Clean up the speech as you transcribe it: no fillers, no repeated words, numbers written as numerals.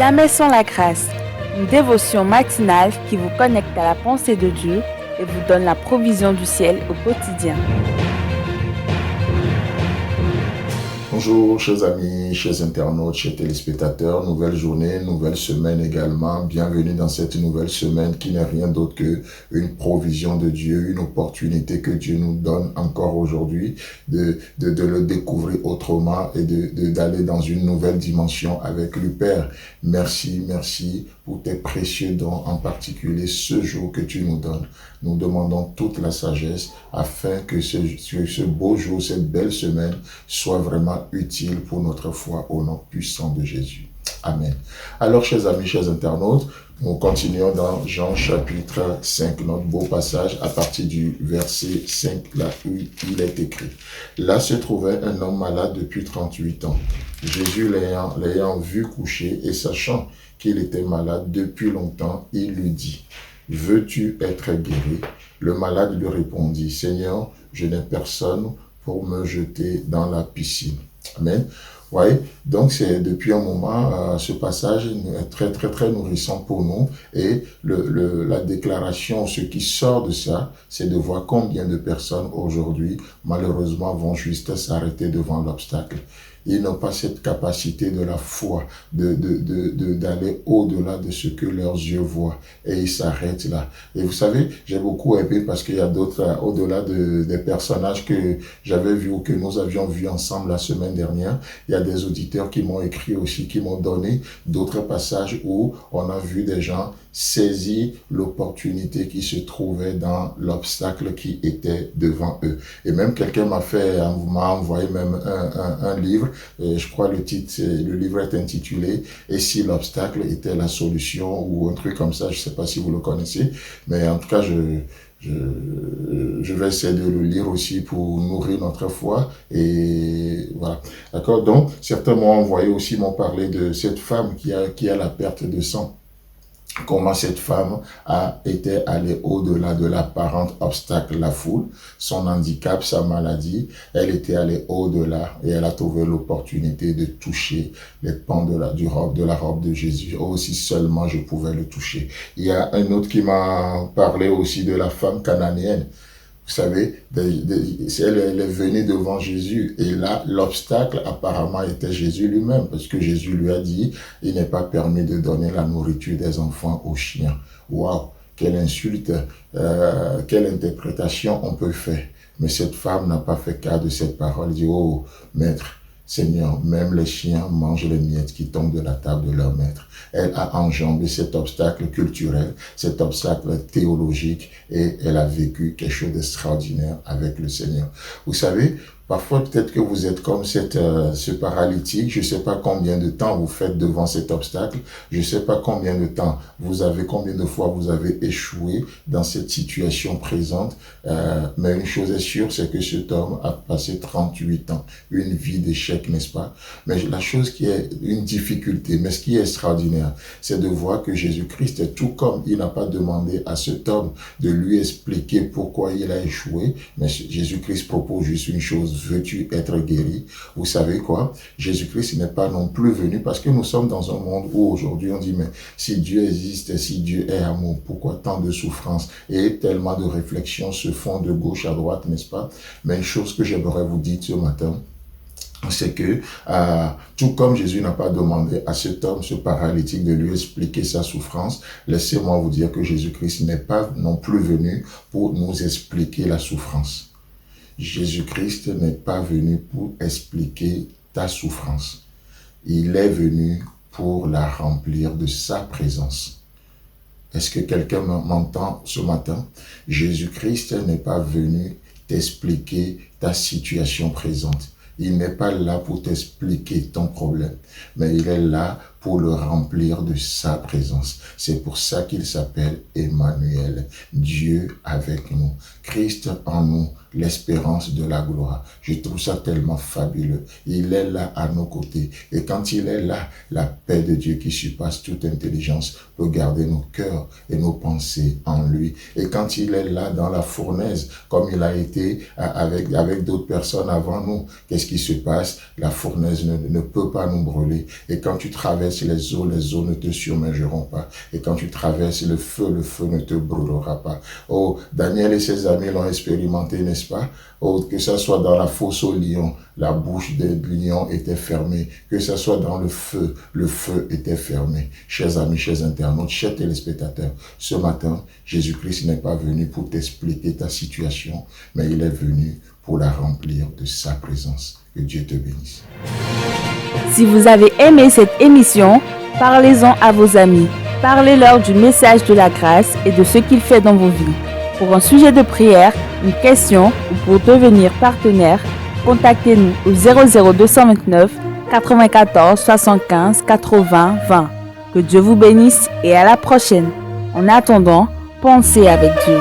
Jamais sans la grâce, une dévotion matinale qui vous connecte à la pensée de Dieu et vous donne la provision du ciel au quotidien. Bonjour chers amis, chers internautes, chers téléspectateurs, nouvelle journée, nouvelle semaine également. Bienvenue dans cette nouvelle semaine qui n'est rien d'autre qu'une provision de Dieu, une opportunité que Dieu nous donne encore aujourd'hui de le découvrir autrement et d'aller dans une nouvelle dimension avec le Père. Merci pour tes précieux dons, en particulier ce jour que tu nous donnes. Nous demandons toute la sagesse afin que ce beau jour, cette belle semaine soit vraiment utile pour notre foi au nom puissant de Jésus. Amen. Alors, chers amis, chers internautes, nous continuons dans Jean chapitre 5, notre beau passage à partir du verset 5, là où il est écrit. Là se trouvait un homme malade depuis 38 ans. Jésus l'ayant vu coucher et sachant qu'il était malade depuis longtemps, il lui dit: veux-tu être guéri? Le malade lui répondit: Seigneur, je n'ai personne pour me jeter dans la piscine. Amen. Oui, donc c'est depuis un moment, ce passage est très nourrissant pour nous, et la déclaration, ce qui sort de ça, c'est de voir combien de personnes aujourd'hui, malheureusement, vont juste s'arrêter devant l'obstacle. Ils n'ont pas cette capacité de la foi, d'aller au-delà de ce que leurs yeux voient, et ils s'arrêtent là. Et vous savez, j'ai beaucoup aimé parce qu'il y a d'autres, au-delà des personnages que j'avais vus ou que nous avions vus ensemble la semaine dernière, il y a des auditeurs qui m'ont écrit aussi, qui m'ont donné d'autres passages où on a vu des gens saisir l'opportunité qui se trouvait dans l'obstacle qui était devant eux. Et même quelqu'un m'a envoyé même un livre, je crois le livre est intitulé « Et si l'obstacle était la solution » ou un truc comme ça, je ne sais pas si vous le connaissez, mais en tout cas, je vais essayer de le lire aussi pour nourrir notre foi, et voilà. D'accord? Donc, certains m'ont envoyé aussi, m'ont parlé de cette femme qui a la perte de sang. Comment cette femme a été allée au-delà de l'apparent obstacle, la foule, son handicap, sa maladie. Elle était allée au-delà et elle a trouvé l'opportunité de toucher les pans de la robe de Jésus. Oh, si seulement je pouvais le toucher. Il y a un autre qui m'a parlé aussi de la femme cananéenne. Vous savez, elle est venue devant Jésus, et là, l'obstacle apparemment était Jésus lui-même, parce que Jésus lui a dit, il n'est pas permis de donner la nourriture des enfants aux chiens. Waouh, quelle insulte, quelle interprétation on peut faire. Mais cette femme n'a pas fait cas de cette parole. Elle dit: oh, maître, Seigneur, même les chiens mangent les miettes qui tombent de la table de leur maître. Elle a enjambé cet obstacle culturel, cet obstacle théologique, et elle a vécu quelque chose d'extraordinaire avec le Seigneur. Vous savez, parfois, peut-être que vous êtes comme ce paralytique. Je ne sais pas combien de temps vous faites devant cet obstacle. Je ne sais pas combien de fois vous avez échoué dans cette situation présente. Mais une chose est sûre, c'est que cet homme a passé 38 ans, une vie d'échec, n'est-ce pas? Mais la chose qui est une difficulté, mais ce qui est extraordinaire, c'est de voir que Jésus-Christ, tout comme il n'a pas demandé à cet homme de lui expliquer pourquoi il a échoué, mais Jésus-Christ propose juste une chose: veux-tu être guéri? Vous savez quoi? Jésus-Christ n'est pas non plus venu, parce que nous sommes dans un monde où aujourd'hui on dit: mais si Dieu existe, si Dieu est amour, pourquoi tant de souffrances? Et tellement de réflexions se font de gauche à droite, n'est-ce pas? Mais une chose que j'aimerais vous dire ce matin, c'est que tout comme Jésus n'a pas demandé à cet homme, ce paralytique, de lui expliquer sa souffrance, laissez-moi vous dire que Jésus-Christ n'est pas non plus venu pour nous expliquer la souffrance. Jésus-Christ n'est pas venu pour expliquer ta souffrance. Il est venu pour la remplir de sa présence. Est-ce que quelqu'un m'entend ce matin? Jésus-Christ n'est pas venu t'expliquer ta situation présente. Il n'est pas là pour t'expliquer ton problème, mais il est là pour le remplir de sa présence. C'est pour ça qu'il s'appelle Emmanuel, Dieu avec nous, Christ en nous, l'espérance de la gloire. Je trouve ça tellement fabuleux. Il est là à nos côtés. Et quand il est là, la paix de Dieu qui surpasse toute intelligence peut garder nos cœurs et nos pensées en lui. Et quand il est là dans la fournaise, comme il a été avec d'autres personnes avant nous, qu'est-ce qui se passe? La fournaise ne peut pas nous brûler. Et quand tu traverses traverses les eaux ne te submergeront pas. Et quand tu traverses le feu ne te brûlera pas. Oh, Daniel et ses amis l'ont expérimenté, n'est-ce pas? Oh, que ce soit dans la fosse au lion, la bouche des lions était fermée. Que ce soit dans le feu était fermé. Chers amis, chers internautes, chers téléspectateurs, ce matin, Jésus-Christ n'est pas venu pour t'expliquer ta situation, mais il est venu pour la remplir de sa présence. Que Dieu te bénisse. Si vous avez aimé cette émission, parlez-en à vos amis. Parlez-leur du message de la grâce et de ce qu'il fait dans vos vies. Pour un sujet de prière, une question ou pour devenir partenaire, contactez-nous au 00229 94 75 80 20. Que Dieu vous bénisse et à la prochaine. En attendant, pensez avec Dieu.